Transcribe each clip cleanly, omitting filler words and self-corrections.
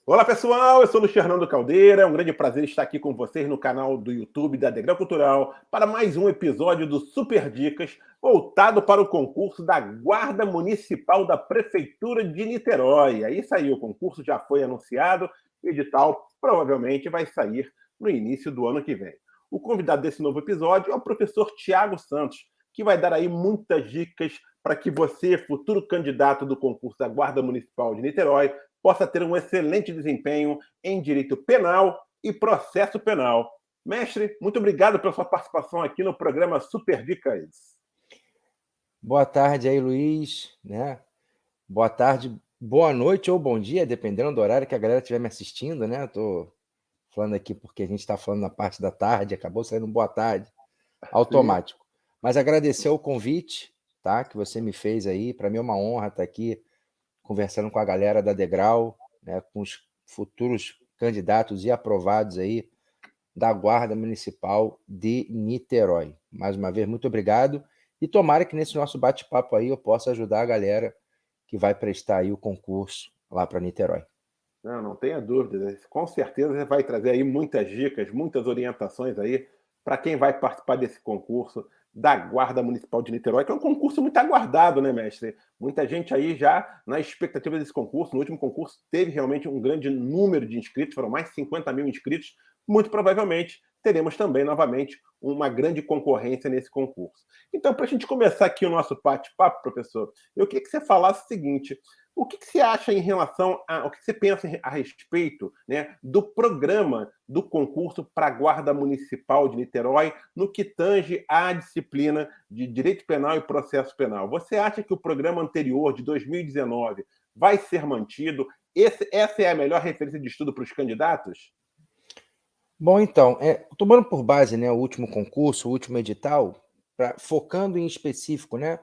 Olá pessoal, eu sou o Luiz Fernando Caldeira, é um grande prazer estar aqui com vocês no canal do YouTube da Degrau Cultural para mais um episódio do Super Dicas, voltado para o concurso da Guarda Municipal da Prefeitura de Niterói. Aí saiu, o concurso já foi anunciado, o edital provavelmente vai sair no início do ano que vem. O convidado desse novo episódio é o professor Tiago Santos, que vai dar aí muitas dicas para que você, futuro candidato do concurso da Guarda Municipal de Niterói, possa ter um excelente desempenho em direito penal e processo penal. Mestre, muito obrigado pela sua participação aqui no programa Super Dicas. Boa tarde aí, Luiz, né? Boa tarde, boa noite ou bom dia, dependendo do horário que a galera estiver me assistindo, né? Tô falando aqui porque a gente está falando na parte da tarde, acabou saindo boa tarde, automático. Mas agradecer o convite, tá? Que você me fez aí. Para mim é uma honra estar aqui conversando com a galera da Degrau, né? Com os futuros candidatos e aprovados aí da Guarda Municipal de Niterói. Mais uma vez, muito obrigado. E tomara que nesse nosso bate-papo aí eu possa ajudar a galera que vai prestar aí o concurso lá para Niterói. Não tenha dúvida. Com certeza você vai trazer aí muitas dicas, muitas orientações aí para quem vai participar desse concurso da Guarda Municipal de Niterói, que é um concurso muito aguardado, né, mestre? Muita gente aí já na expectativa desse concurso. No último concurso teve realmente um grande número de inscritos, foram mais de 50 mil inscritos. Muito provavelmente teremos também, novamente, uma grande concorrência nesse concurso. Então, para a gente começar aqui o nosso bate-papo, professor, eu queria que você falasse o seguinte: o que você acha em relação o que você pensa a respeito, né, do programa do concurso para a Guarda Municipal de Niterói no que tange à disciplina de Direito Penal e Processo Penal? Você acha que o programa anterior, de 2019, vai ser mantido? Essa é a melhor referência de estudo para os candidatos? Bom, então, tomando por base, né, o último concurso, o último edital, focando em específico, né,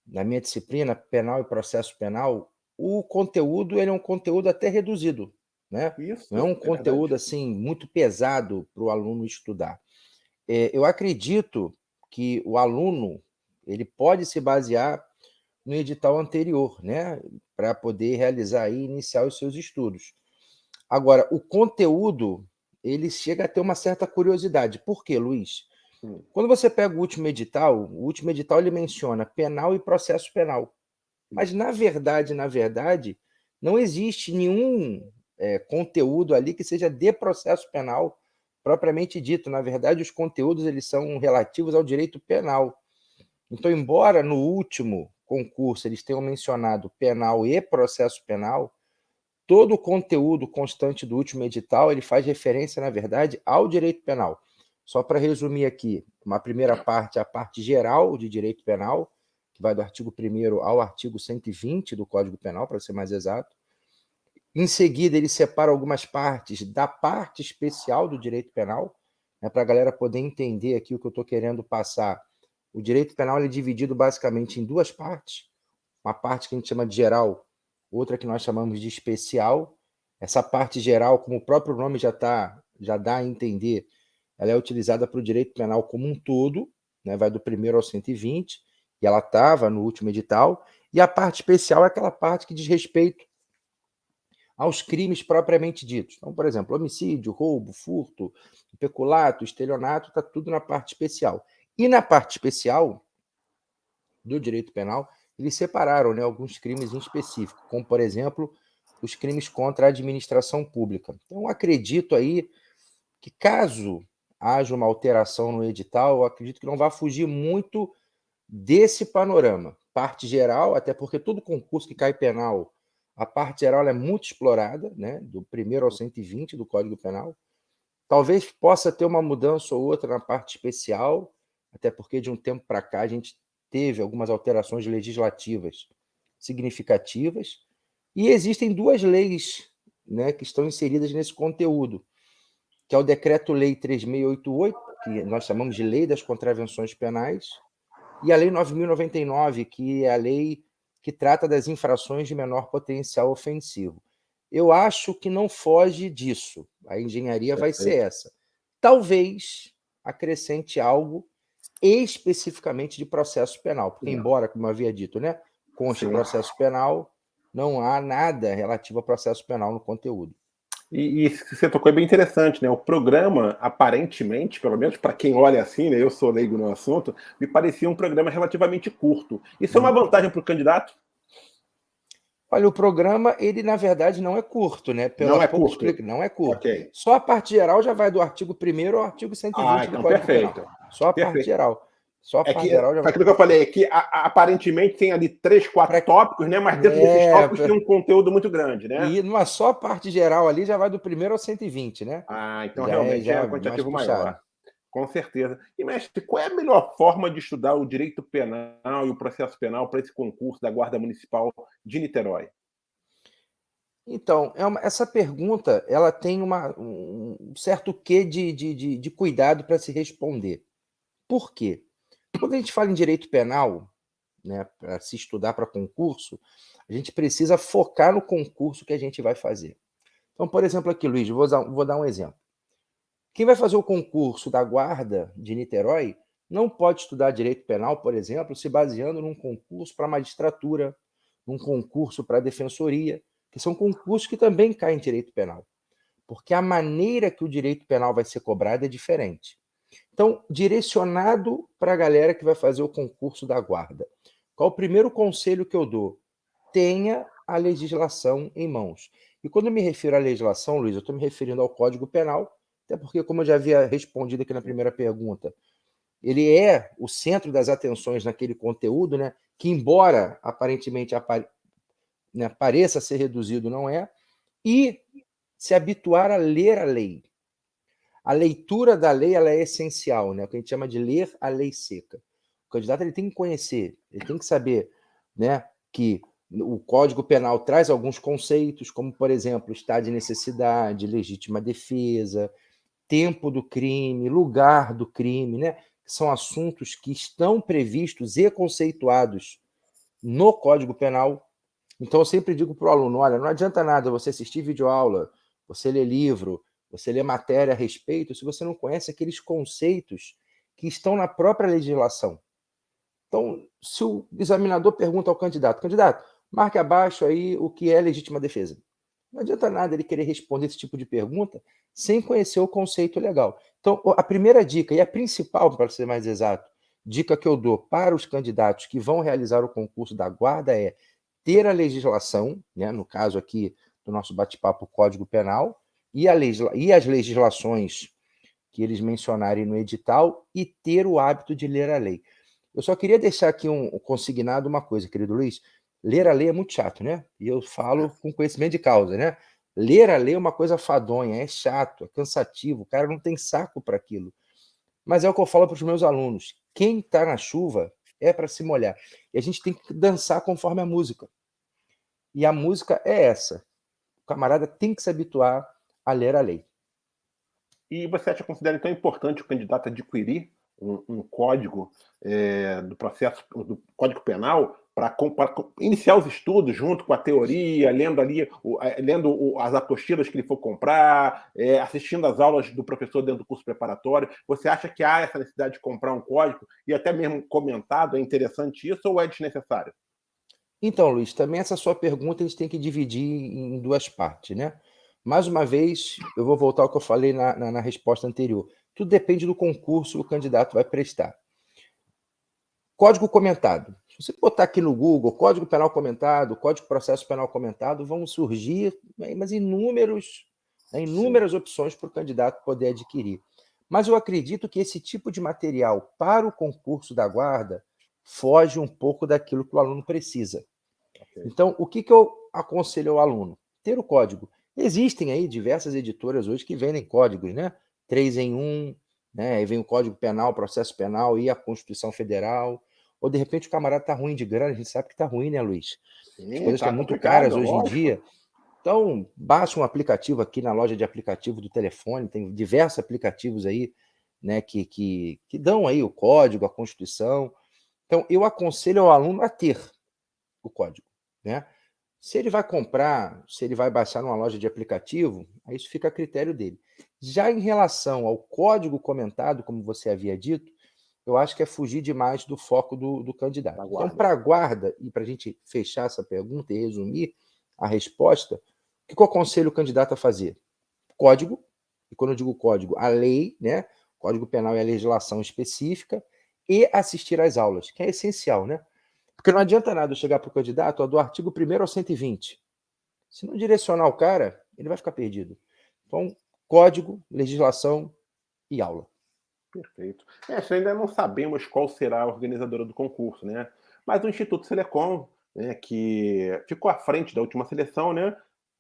na minha disciplina, penal e processo penal, o conteúdo ele é um conteúdo até reduzido, né? Não é Isso, um é verdade. conteúdo assim muito pesado para o aluno estudar. Eu acredito que o aluno ele pode se basear no edital anterior, né, para poder realizar e iniciar os seus estudos. Agora, o conteúdo ele chega a ter uma certa curiosidade. Por quê, Luiz? Quando você pega o último edital ele menciona penal e processo penal. Mas, na verdade, não existe nenhum conteúdo ali que seja de processo penal propriamente dito. Na verdade, os conteúdos eles são relativos ao direito penal. Então, embora no último concurso eles tenham mencionado penal e processo penal, todo o conteúdo constante do último edital ele faz referência, na verdade, ao direito penal. Só para resumir aqui, uma primeira parte é a parte geral de direito penal, que vai do artigo 1º ao artigo 120 do Código Penal, para ser mais exato. Em seguida, ele separa algumas partes da parte especial do direito penal, né, para a galera poder entender aqui o que eu estou querendo passar. O direito penal ele é dividido basicamente em duas partes. Uma parte que a gente chama de geral, outra que nós chamamos de especial. Essa parte geral, como o próprio nome já dá a entender, ela é utilizada para o direito penal como um todo, né, vai do 1º ao 120, e ela estava no último edital. E a parte especial é aquela parte que diz respeito aos crimes propriamente ditos. Então, por exemplo, homicídio, roubo, furto, peculato, estelionato, está tudo na parte especial. E na parte especial do direito penal, eles separaram, né, alguns crimes em específico, como, por exemplo, os crimes contra a administração pública. Então, acredito aí que, caso haja uma alteração no edital, eu acredito que não vai fugir muito desse panorama. Parte geral, até porque todo concurso que cai penal, a parte geral é muito explorada, né, do 1º ao 120 do Código Penal. Talvez possa ter uma mudança ou outra na parte especial, até porque de um tempo para cá a gente teve algumas alterações legislativas significativas, e existem duas leis, né, que estão inseridas nesse conteúdo, que é o Decreto-Lei 3.688, que nós chamamos de Lei das Contravenções Penais, e a Lei 9.099, que é a lei que trata das infrações de menor potencial ofensivo. Eu acho que não foge disso. A engenharia vai ser essa. Talvez acrescente algo especificamente de processo penal, porque, embora, como eu havia dito, conste processo penal, não há nada relativo a processo penal no conteúdo. E isso que você tocou é bem interessante, né? O programa, aparentemente, pelo menos para quem olha assim, né? Eu sou leigo no assunto, me parecia um programa relativamente curto. Isso é uma vantagem para o candidato? Olha, o programa, ele na verdade não é curto, né? Pela Não é pouco curto? explica, não é curto. Ok. Só a parte geral já vai do artigo 1º ao artigo Ah, 120 do então Código Penal. perfeito. Só a parte Perfeito. geral. Só a É parte que, geral já foi vai. aquilo que eu falei, é que aparentemente tem ali 3, 4 Pra... tópicos, né? Mas dentro desses tópicos tem É, um conteúdo muito grande, né? e numa só parte geral ali já vai do 1º ao 120, né? Ah, então Já é, realmente já é é um mais quantitativo puxado. maior. Com certeza. E, mestre, qual é a melhor forma de estudar o direito penal e o processo penal para esse concurso da Guarda Municipal de Niterói? Então, essa pergunta ela tem um certo quê de cuidado para se responder. Por quê? Quando a gente fala em direito penal, né, para se estudar para concurso, a gente precisa focar no concurso que a gente vai fazer. Então, por exemplo, aqui, Luiz, vou dar um exemplo. Quem vai fazer o concurso da Guarda de Niterói não pode estudar direito penal, por exemplo, se baseando num concurso para magistratura, num concurso para defensoria, que são concursos que também caem em direito penal, porque a maneira que o direito penal vai ser cobrado é diferente. Então, direcionado para a galera que vai fazer o concurso da Guarda, qual o primeiro conselho que eu dou? Tenha a legislação em mãos. E quando eu me refiro à legislação, Luiz, eu estou me referindo ao Código Penal, até porque, como eu já havia respondido aqui na primeira pergunta, ele é o centro das atenções naquele conteúdo, né, que, embora aparentemente né, pareça ser reduzido, não é, e se habituar a ler a lei. A leitura da lei ela é essencial, né? O que a gente chama de ler a lei seca. O candidato ele tem que conhecer, ele tem que saber, né, que o Código Penal traz alguns conceitos, como, por exemplo, estado de necessidade, legítima defesa, tempo do crime, lugar do crime, né? Que são assuntos que estão previstos e conceituados no Código Penal. Então, eu sempre digo para o aluno: olha, não adianta nada você assistir videoaula, você ler livro, você ler matéria a respeito, se você não conhece aqueles conceitos que estão na própria legislação. Então, se o examinador pergunta ao candidato: candidato, marque abaixo aí o que é legítima defesa. Não adianta nada ele querer responder esse tipo de pergunta sem conhecer o conceito legal. Então, a primeira dica, e a principal, para ser mais exato, dica que eu dou para os candidatos que vão realizar o concurso da Guarda é ter a legislação, né, no caso aqui do nosso bate-papo, Código Penal, e as legislações que eles mencionarem no edital, e ter o hábito de ler a lei. Eu só queria deixar aqui consignado uma coisa, querido Luiz. Ler a lei é muito chato, né? E eu falo com conhecimento de causa, né? Ler a lei é uma coisa fadonha, é chato, é cansativo, o cara não tem saco para aquilo. Mas é o que eu falo para os meus alunos: quem está na chuva é para se molhar. E a gente tem que dançar conforme a música. E a música é essa. O camarada tem que se habituar a ler a lei. E você considera então importante o candidato adquirir um código do processo, do Código Penal, para iniciar os estudos junto com a teoria, lendo ali, lendo as apostilas que ele for comprar, assistindo às aulas do professor dentro do curso preparatório? Você acha que há essa necessidade de comprar um código e até mesmo comentado? É interessante isso ou é desnecessário? Então, Luiz, também essa sua pergunta a gente tem que dividir em duas partes, né? Mais uma vez, eu vou voltar ao que eu falei na resposta anterior. Tudo depende do concurso que o candidato vai prestar. Código comentado. Se você botar aqui no Google, Código Penal comentado, Código de Processo Penal comentado, vão surgir mas inúmeras opções para o candidato poder adquirir. Mas eu acredito que esse tipo de material para o concurso da Guarda foge um pouco daquilo que o aluno precisa. Okay. Então, o que eu aconselho ao aluno? Ter o código. Existem aí diversas editoras hoje que vendem códigos, né? 3 em 1, né? Aí vem o Código Penal, Processo Penal e a Constituição Federal. Ou, de repente, o camarada está ruim de grana, a gente sabe que está ruim, né, Luiz? As Sim, coisas estão tá muito complicado, caras hoje em lógico. dia. Então, baixa um aplicativo aqui na loja de aplicativo do telefone, tem diversos aplicativos aí, né, que dão aí o código, a Constituição. Então, eu aconselho ao aluno a ter o código, né? Se ele vai comprar, se ele vai baixar numa loja de aplicativo, aí isso fica a critério dele. Já em relação ao código comentado, como você havia dito, eu acho que é fugir demais do foco do candidato. Então, para a guarda, e para a gente fechar essa pergunta e resumir a resposta, o que eu aconselho o candidato a fazer? código, e quando eu digo código, a lei, né? Código Penal e a legislação específica, e assistir às aulas, que é essencial, né? Porque não adianta nada eu chegar para o candidato do artigo 1º ao 120. Se não direcionar o cara, ele vai ficar perdido. Então, código, legislação e aula. Perfeito. Isso ainda não sabemos qual será a organizadora do concurso, né? Mas o Instituto Selecom, né, que ficou à frente da última seleção, né,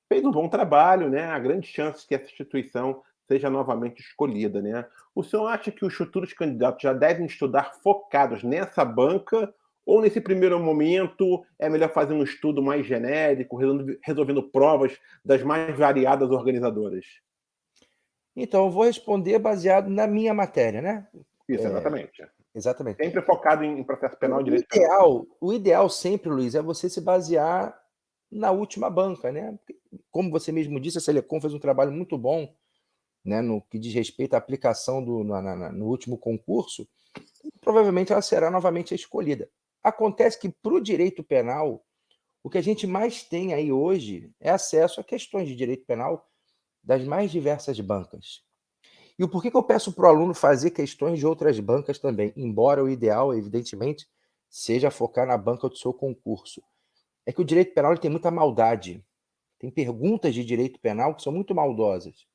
fez um bom trabalho, né? Há grandes chances que essa instituição seja novamente escolhida, né? O senhor acha que os futuros candidatos já devem estudar focados nessa banca ou nesse primeiro momento é melhor fazer um estudo mais genérico, resolvendo provas das mais variadas organizadoras? Então, eu vou responder baseado na minha matéria, né? Isso, exatamente. Exatamente. Sempre focado em processo penal e O direito penal. ideal, o ideal sempre, Luiz, é você se basear na última banca, né? Como você mesmo disse, a Selecom fez um trabalho muito bom, né, no que diz respeito à aplicação no último concurso. Provavelmente ela será novamente escolhida. Acontece que para o direito penal, o que a gente mais tem aí hoje é acesso a questões de direito penal das mais diversas bancas. E o porquê que eu peço para o aluno fazer questões de outras bancas também, embora o ideal, evidentemente, seja focar na banca do seu concurso. É que o direito penal ele tem muita maldade. Tem perguntas de direito penal que são muito maldosas.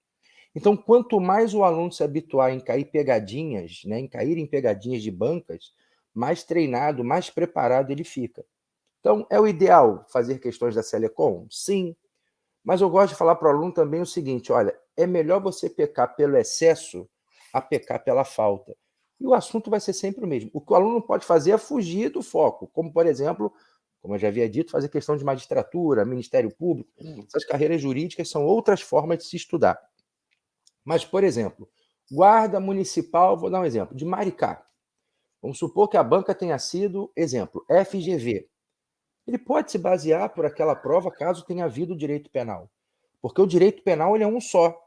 Então, quanto mais o aluno se habituar em cair pegadinhas, né, em cair em pegadinhas de bancas, mais treinado, mais preparado ele fica. Então, é o ideal fazer questões da Selecom? Sim. Mas eu gosto de falar para o aluno também o seguinte: olha, é melhor você pecar pelo excesso a pecar pela falta. E o assunto vai ser sempre o mesmo. O que o aluno pode fazer é fugir do foco, como, por exemplo, como eu já havia dito, fazer questão de magistratura, Ministério Público. Essas carreiras jurídicas são outras formas de se estudar. Mas, por exemplo, guarda municipal, vou dar um exemplo, de Maricá. Vamos supor que a banca tenha sido, exemplo, FGV. Ele pode se basear por aquela prova caso tenha havido direito penal. Porque o direito penal ele é um só.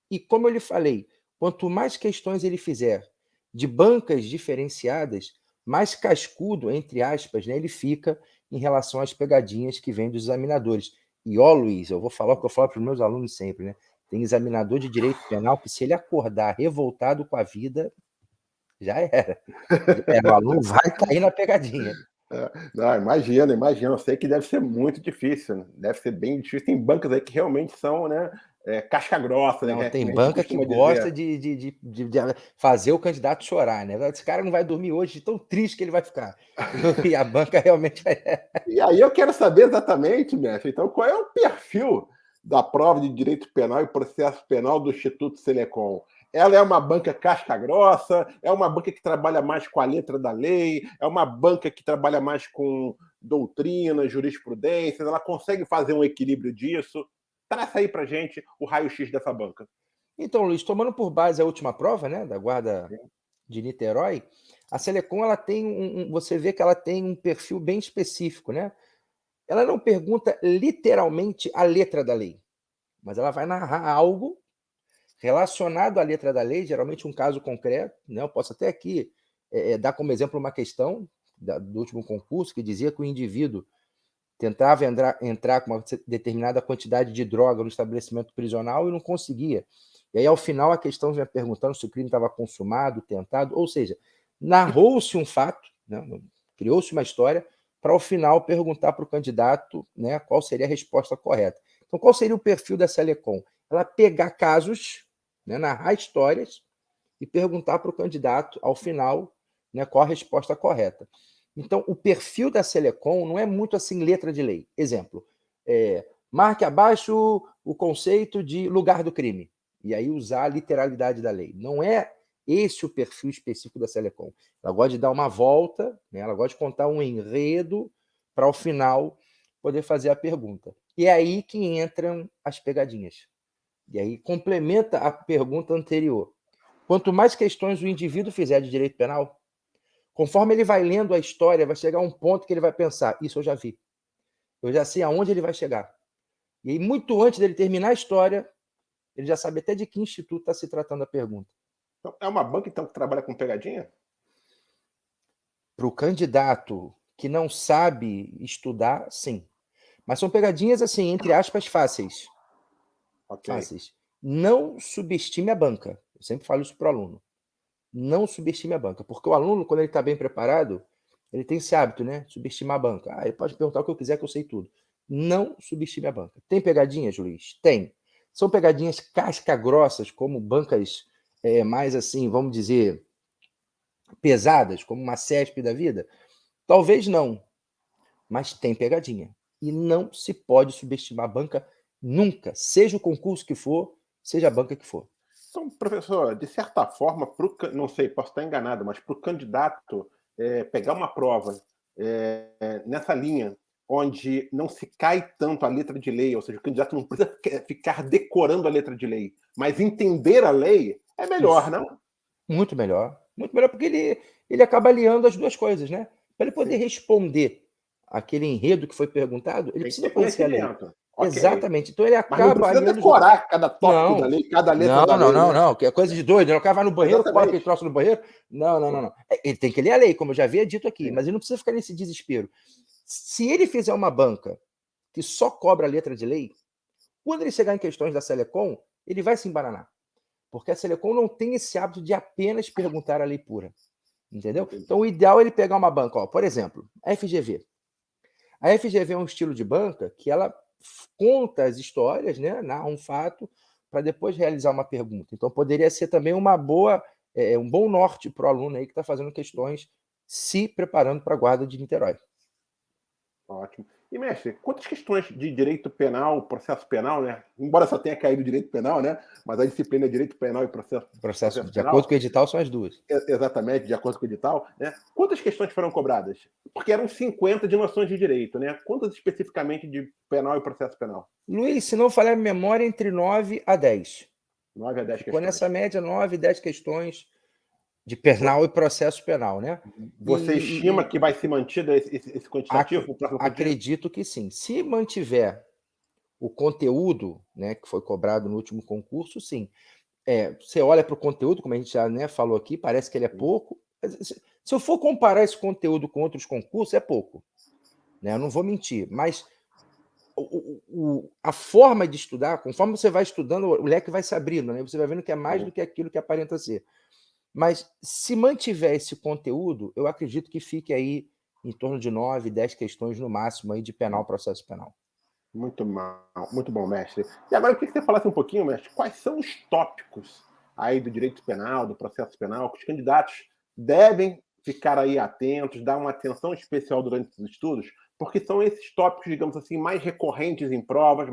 E como eu lhe falei, quanto mais questões ele fizer de bancas diferenciadas, mais cascudo, entre aspas, né, ele fica em relação às pegadinhas que vêm dos examinadores. E, ó, Luiz, eu vou falar o que eu falo para os meus alunos sempre, né? Tem examinador de direito penal que, se ele acordar revoltado com a vida, já era. O aluno vai cair na pegadinha. Não, imagina. Eu sei que deve ser muito difícil, né? Deve ser bem difícil. Tem bancas aí que realmente são, né, casca grossa, né? Não, Que tem a gente banca que costuma gosta dizer. de fazer o candidato chorar, né? Esse cara não vai dormir hoje de tão triste que ele vai ficar. E a banca realmente vai. E aí eu quero saber exatamente, mestre, então, qual é o perfil da prova de direito penal e processo penal do Instituto Selecom? Ela é uma banca casca grossa? É uma banca que trabalha mais com a letra da lei? É uma banca que trabalha mais com doutrina, jurisprudência? Ela consegue fazer um equilíbrio disso? Traça aí pra gente o raio-x dessa banca. Então, Luiz, tomando por base a última prova, né, da Guarda de Niterói, a Selecom ela tem você vê que ela tem um perfil bem específico, né? Ela não pergunta literalmente a letra da lei, mas ela vai narrar algo relacionado à letra da lei, geralmente um caso concreto, né? Eu posso até aqui dar como exemplo uma questão do último concurso que dizia que o indivíduo tentava entrar com uma determinada quantidade de droga no estabelecimento prisional e não conseguia. E aí, ao final, a questão vinha perguntando se o crime estava consumado, tentado, ou seja, narrou-se um fato, né? Criou-se uma história, para ao final perguntar para o candidato, né, qual seria a resposta correta. Então, qual seria o perfil da Selecom? Ela pegar casos, né, narrar histórias e perguntar para o candidato, ao final, né, qual a resposta correta. Então, o perfil da Selecom não é muito assim letra de lei. Exemplo, marque abaixo o conceito de lugar do crime. E aí usar a literalidade da lei. Não é esse o perfil específico da Selecom. Ela gosta de dar uma volta, né? Ela gosta de contar um enredo para, ao final, poder fazer a pergunta. E é aí que entram as pegadinhas. E aí complementa a pergunta anterior. Quanto mais questões o indivíduo fizer de direito penal, conforme ele vai lendo a história, vai chegar um ponto que ele vai pensar: isso eu já vi. Eu já sei aonde ele vai chegar. E aí, muito antes dele terminar a história, ele já sabe até de que instituto está se tratando a pergunta. Então, é uma banca, então, que trabalha com pegadinha? Para o candidato que não sabe estudar, sim. Mas são pegadinhas, assim, entre aspas, fáceis. Ok. Fáceis. não subestime a banca. Eu sempre falo isso para o aluno. Não subestime a banca, porque o aluno, quando ele está bem preparado, ele tem esse hábito, né? Subestimar a banca. Ele pode perguntar o que eu quiser, que eu sei tudo. Não subestime a banca. Tem pegadinhas, Luiz? Tem. São pegadinhas casca-grossas, como bancas mais assim, vamos dizer, pesadas, como uma CESP da vida? Talvez não, mas tem pegadinha. E não se pode subestimar a banca nunca, seja o concurso que for, seja a banca que for. Então, professor, de certa forma, não sei, posso estar enganado, mas para o candidato pegar uma prova nessa linha, onde não se cai tanto a letra de lei, ou seja, o candidato não precisa ficar decorando a letra de lei, mas entender a lei, é melhor, Isso. não? Muito melhor. Muito melhor, porque ele acaba aliando as duas coisas, né? Para ele poder Sim. responder aquele enredo que foi perguntado, ele Tem que precisa ter conhecer a lei. conhecimento. Ok. Exatamente. Então ele Mas não acaba precisa aliando. decorar cada tópico da Não, lei, cada letra não, da não, lei, não, né? não, que é coisa de doido, né? O cara vai no banheiro, cola aquele Exatamente. troço no banheiro. Não, não, não, não. Ele tem que ler a lei, como eu já havia dito aqui, Sim. mas ele não precisa ficar nesse desespero. Se ele fizer uma banca que só cobra a letra de lei, quando ele chegar em questões da Selecom, ele vai se embananar. Porque a Selecom não tem esse hábito de apenas perguntar a lei pura. Entendeu? Entendi. Então, o ideal é ele pegar uma banca, ó, por exemplo, a FGV. A FGV é um estilo de banca que ela conta as histórias, né, narra um fato, para depois realizar uma pergunta. Então, poderia ser também um bom norte para o aluno aí que está fazendo questões, se preparando para a guarda de Niterói. Ótimo. E, mestre, quantas questões de direito penal, processo penal, né? Embora só tenha caído direito penal, né? Mas a disciplina é direito penal e Processo, processo de acordo penal, com o edital, são as duas. exatamente, de acordo com o edital, né? Quantas questões foram cobradas? Porque eram 50 de noções de direito, né? Quantas especificamente de penal e processo penal? Luiz, se não falhar a memória, entre 9 a 10. 9 a 10 Ficou questões. nessa média 9, 10 questões de penal e processo penal, né? Você estima E que vai ser mantido esse quantitativo para o próximo curso? acredito que sim. Se mantiver o conteúdo, né, que foi cobrado no último concurso, sim. Você olha para o conteúdo, como a gente já, né, falou aqui, parece que ele é pouco. Se eu for comparar esse conteúdo com outros concursos, é pouco. Né? Eu não vou mentir. Mas a forma de estudar, conforme você vai estudando, o leque vai se abrindo, né? Você vai vendo que é mais do que aquilo que aparenta ser. Mas se mantiver esse conteúdo, eu acredito que fique aí em torno de 9, 10 questões no máximo aí de penal, processo penal. Muito mal, muito bom, mestre. E agora eu queria que você falasse um pouquinho, mestre, quais são os tópicos aí do direito penal, do processo penal, que os candidatos devem ficar aí atentos, dar uma atenção especial durante os estudos, porque são esses tópicos, digamos assim, mais recorrentes em provas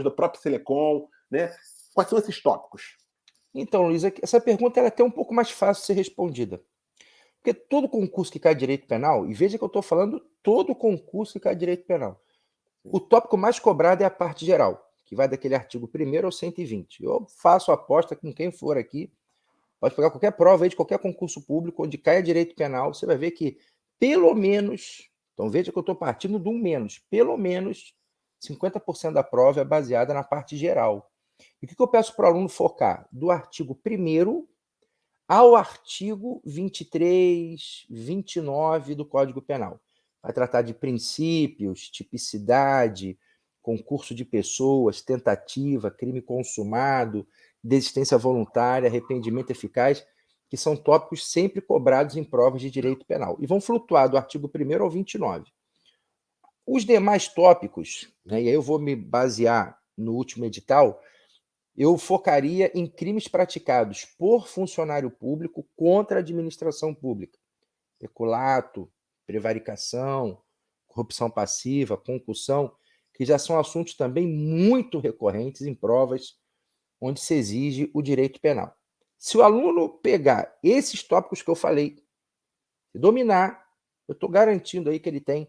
da própria Selecom, né? Quais são esses tópicos? Então, Luiz, essa pergunta é até um pouco mais fácil de ser respondida. Porque todo concurso que cai direito penal, e veja que eu estou falando todo concurso que cai direito penal, o tópico mais cobrado é a parte geral, que vai daquele artigo 1º ao 120. Eu faço aposta com quem for aqui, pode pegar qualquer prova aí de qualquer concurso público, onde caia direito penal, você vai ver que pelo menos, então veja que eu estou partindo de um menos, pelo menos 50% da prova é baseada na parte geral. E o que eu peço para o aluno focar? Do artigo 1º ao artigo 23, 29 do Código Penal. Vai tratar de princípios, tipicidade, concurso de pessoas, tentativa, crime consumado, desistência voluntária, arrependimento eficaz, que são tópicos sempre cobrados em provas de direito penal. E vão flutuar do artigo 1º ao 29. Os demais tópicos, né, e aí eu vou me basear no último edital, eu focaria em crimes praticados por funcionário público contra a administração pública. Peculato, prevaricação, corrupção passiva, concussão, que já são assuntos também muito recorrentes em provas onde se exige o direito penal. Se o aluno pegar esses tópicos que eu falei e dominar, eu estou garantindo aí que ele tem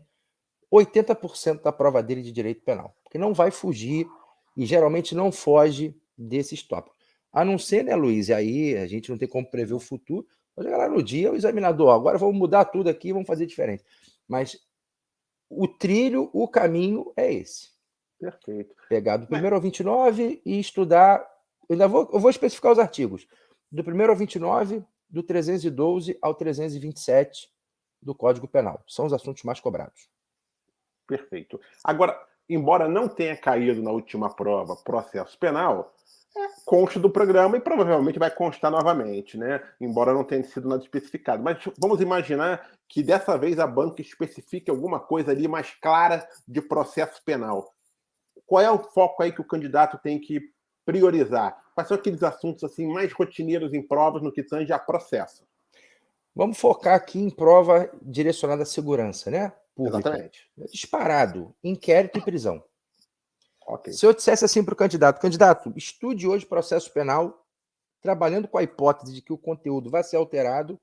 80% da prova dele de direito penal, porque não vai fugir e geralmente não foge desses tópicos. A não ser, né, Luiz, e aí a gente não tem como prever o futuro, vai chegar lá no dia, o examinador, agora vamos mudar tudo aqui, vamos fazer diferente. Mas o trilho, o caminho é esse. Perfeito. Pegar do 1º ao 29 e estudar, eu vou especificar os artigos, do 1º ao 29, do 312 ao 327 do Código Penal. São os assuntos mais cobrados. Perfeito. Agora, embora não tenha caído na última prova processo penal, Consta do programa e provavelmente vai constar novamente, né? Embora não tenha sido nada especificado. Mas vamos imaginar que dessa vez a banca especifique alguma coisa ali mais clara de processo penal. Qual é o foco aí que o candidato tem que priorizar? Quais são aqueles assuntos assim mais rotineiros em provas no que tange a processo? Vamos focar aqui em prova direcionada à segurança, né? Pública. Exatamente. Disparado, inquérito e prisão. Ok. Se eu dissesse assim para o candidato, estude hoje processo penal, trabalhando com a hipótese de que o conteúdo vai ser alterado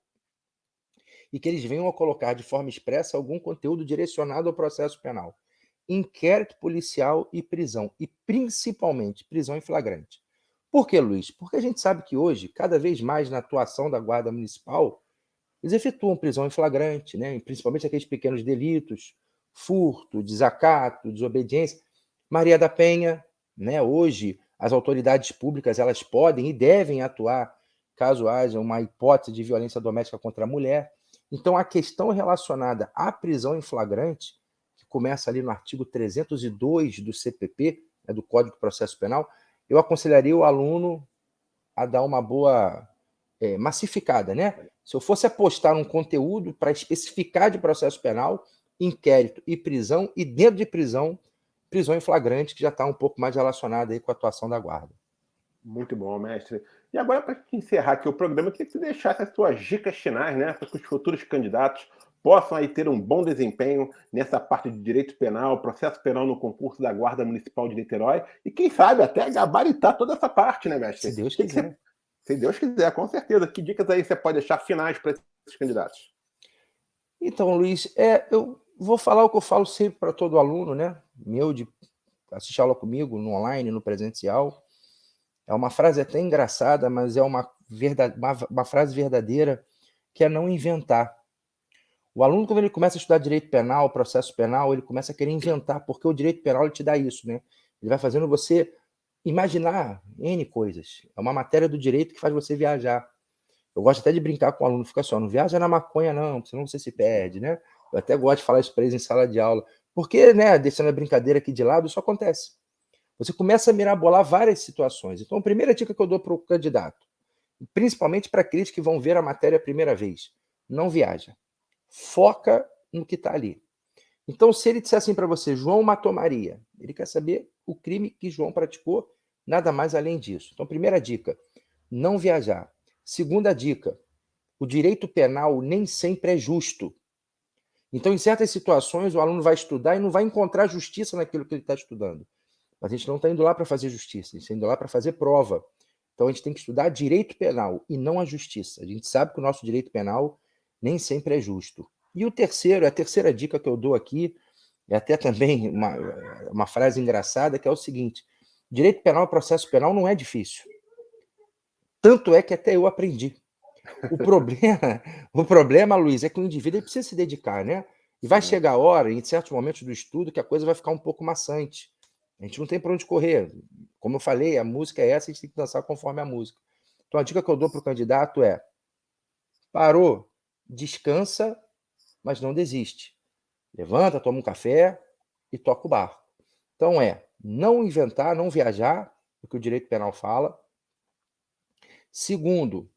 e que eles venham a colocar de forma expressa algum conteúdo direcionado ao processo penal. Inquérito policial e prisão, e principalmente prisão em flagrante. Por que, Luiz? Porque a gente sabe que hoje, cada vez mais na atuação da Guarda Municipal, eles efetuam prisão em flagrante, né? Principalmente aqueles pequenos delitos, furto, desacato, desobediência. Maria da Penha, né? Hoje, as autoridades públicas elas podem e devem atuar caso haja uma hipótese de violência doméstica contra a mulher. Então, a questão relacionada à prisão em flagrante, que começa ali no artigo 302 do CPP, né, do Código de Processo Penal, eu aconselharia o aluno a dar uma boa massificada, né? Se eu fosse apostar um conteúdo para especificar de processo penal, inquérito e prisão, e dentro de prisão, prisão em flagrante, que já está um pouco mais relacionada aí com a atuação da guarda. Muito bom, mestre. E agora, para encerrar aqui o programa, eu queria que você deixasse as suas dicas finais, né? Para que os futuros candidatos possam aí ter um bom desempenho nessa parte de direito penal, processo penal no concurso da Guarda Municipal de Niterói, e quem sabe até gabaritar toda essa parte, né, mestre? Se Deus Que quiser. você... Se Deus quiser, com certeza. Que dicas aí você pode deixar finais para esses candidatos? Então, Luiz, eu vou falar o que eu falo sempre para todo aluno, né? Meu, de assistir aula comigo, no online, no presencial. É uma frase até engraçada, mas é uma frase verdadeira, que é não inventar. O aluno, quando ele começa a estudar direito penal, processo penal, ele começa a querer inventar, porque o direito penal ele te dá isso, né? Ele vai fazendo você imaginar N coisas. É uma matéria do direito que faz você viajar. Eu gosto até de brincar com o aluno, fica só, não viaja na maconha não, senão você se perde, né? Eu até gosto de falar isso para eles em sala de aula. Porque, né, deixando a brincadeira aqui de lado, isso acontece. Você começa a mirabolar várias situações. Então, a primeira dica que eu dou para o candidato, principalmente para aqueles que vão ver a matéria a primeira vez, não viaja. Foca no que está ali. Então, se ele disser assim para você, João matou Maria, ele quer saber o crime que João praticou, nada mais além disso. Então, primeira dica, não viajar. Segunda dica, o direito penal nem sempre é justo. Então, em certas situações, o aluno vai estudar e não vai encontrar justiça naquilo que ele está estudando. Mas a gente não está indo lá para fazer justiça, a gente está indo lá para fazer prova. Então, a gente tem que estudar direito penal e não a justiça. A gente sabe que o nosso direito penal nem sempre é justo. E o terceiro, a terceira dica que eu dou aqui, é até também uma frase engraçada, que é o seguinte: direito penal e processo penal não é difícil. Tanto é que até eu aprendi. O problema, Luiz, é que o indivíduo precisa se dedicar, né? E vai chegar a hora, em certos momentos do estudo, que a coisa vai ficar um pouco maçante. A gente não tem para onde correr. Como eu falei, a música é essa, a gente tem que dançar conforme a música. Então, a dica que eu dou para o candidato é: parou, descansa, mas não desiste. Levanta, toma um café e toca o barco. Então, não inventar, não viajar, o que o direito penal fala. Segundo,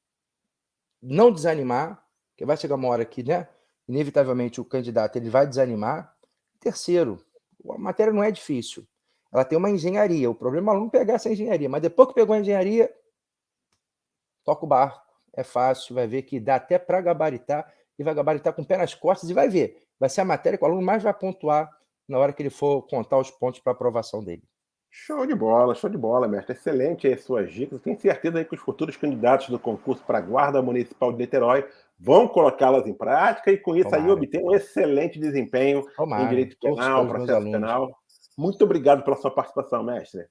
não desanimar, porque vai chegar uma hora que, né, inevitavelmente o candidato ele vai desanimar. Terceiro, a matéria não é difícil. Ela tem uma engenharia. O problema é o aluno pegar essa engenharia, mas depois que pegou a engenharia, toca o barco. É fácil, vai ver que dá até para gabaritar, e vai gabaritar com o pé nas costas, e vai ver. Vai ser a matéria que o aluno mais vai pontuar na hora que ele for contar os pontos para aprovação dele. Show de bola, mestre. Excelente aí as suas dicas. Tenho certeza aí que os futuros candidatos do concurso para a Guarda Municipal de Niterói vão colocá-las em prática e com isso aí Tomara. obter um excelente desempenho em Tomara. direito Torço penal, pelos meus processo alunos. penal. Muito obrigado pela sua participação, mestre.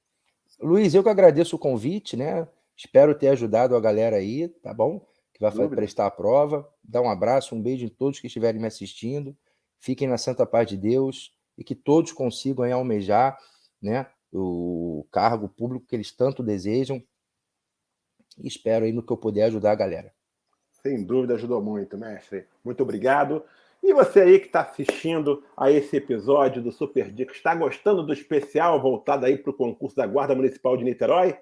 Luiz, eu que agradeço o convite, né? Espero ter ajudado a galera aí, tá bom? Que vai prestar a prova. Dá um abraço, um beijo em todos que estiverem me assistindo. Fiquem na santa paz de Deus e que todos consigam aí almejar, né, o cargo público que eles tanto desejam. E espero aí no que eu puder ajudar a galera. Sem dúvida, ajudou muito, mestre. Muito obrigado. E você aí que está assistindo a esse episódio do Super Dica, está gostando do especial voltado aí para o concurso da Guarda Municipal de Niterói?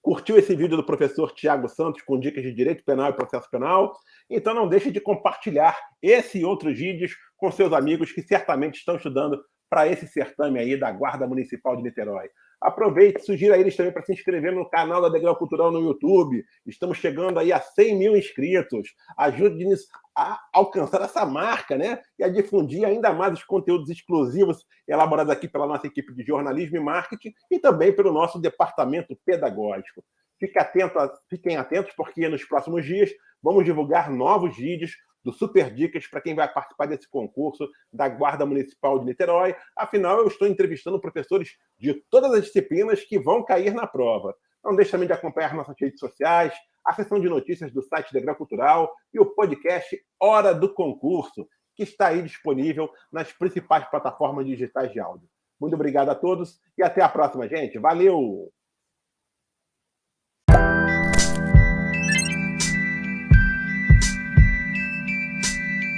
Curtiu esse vídeo do professor Tiago Santos com dicas de direito penal e processo penal? Então não deixe de compartilhar esse e outros vídeos com seus amigos que certamente estão estudando para esse certame aí da Guarda Municipal de Niterói. Aproveite e sugira a eles também para se inscrever no canal da Degrau Cultural no YouTube. Estamos chegando aí a 100 mil inscritos. Ajude-nos a alcançar essa marca, né? E a difundir ainda mais os conteúdos exclusivos elaborados aqui pela nossa equipe de jornalismo e marketing e também pelo nosso departamento pedagógico. Fiquem atentos, porque nos próximos dias vamos divulgar novos vídeos do Super Dicas para quem vai participar desse concurso da Guarda Municipal de Niterói. Afinal, eu estou entrevistando professores de todas as disciplinas que vão cair na prova. Não deixe também de acompanhar nossas redes sociais, a seção de notícias do site Degrau Cultural e o podcast Hora do Concurso, que está aí disponível nas principais plataformas digitais de áudio. Muito obrigado a todos e até a próxima, gente. Valeu!